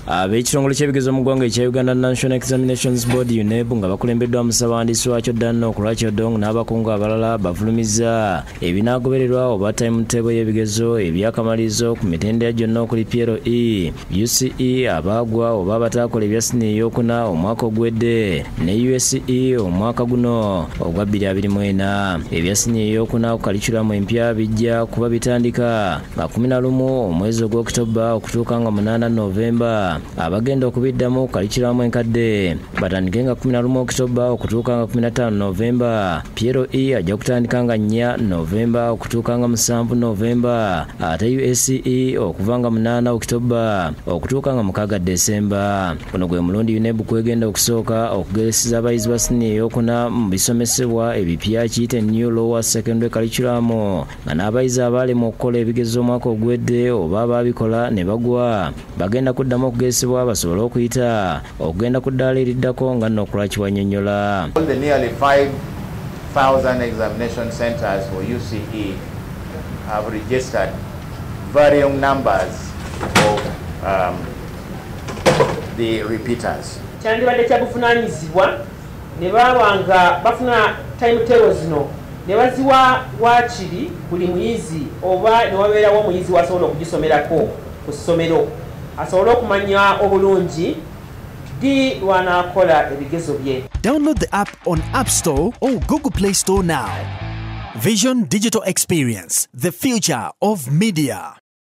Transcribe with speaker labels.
Speaker 1: ab'ekitongole ky'ebigezo mu ggwanga ekya Uganda National Examinations Board UNEB nga bakulembeddwa musabawandiisi waakyo Dano Okulwakyodong n'abakungu abalala bafulumizza ebinaagobererwa oba TimeTable y'ebigezo eby'akamalirizo ku mitendera gyonna okuli PLE, UCE abaagwa oba abataakola ebya siniya ey'okuna omwaka ogwedde ne USE omwaka guno ogwa 2024. Ebya siniya ey'okuna ku kalikulamu empya bijja kuba bitandika nga 11 omwezi ogw'Oktoba okutuuka nga 8 Novemba. Abagenda okubiddamu ku kalikulamu enkadde batandike nga 11 Oktoba okutuuka nga 15 Novemba. PLE ajja kutandika nga 4 Novemba okutuuka nga 7 Novemba, ate USE okuva nga 8 Oktoba okutuuka nga 6 Desemba. Guno gwe mulundi UNEB kwegenda okusooka okugeresiza abayizi ba siniya ey'okuna mu bisomesebwa ebipya kiyite New Lower Secondary Curriculum, nga n'abayizi abalemwa okukola ebigezo omwaka ogwedde oba abaabikola ne bagwa bagenda kuddamu okugesebwa basobole okuyita okugenda ku ddaala eriddako nga nno Okulwakiwannyonnyola.
Speaker 2: All the nearly 5,000 examination centers for UCE have registered varying numbers of the repeaters.
Speaker 3: Kyandibadde kya buvunaanyizibwa ne baba nga bafuna timetable zino ne baziwa waakiri buli muyizi oba ne wabeerawo omuyizi wasobola okugisomerako ku ssomero asobole okumanya obulungi ddi lwanaakola ebigezo bye.
Speaker 4: Download the app on App Store or Google Play Store now. Vision Digital Experience, the future of media.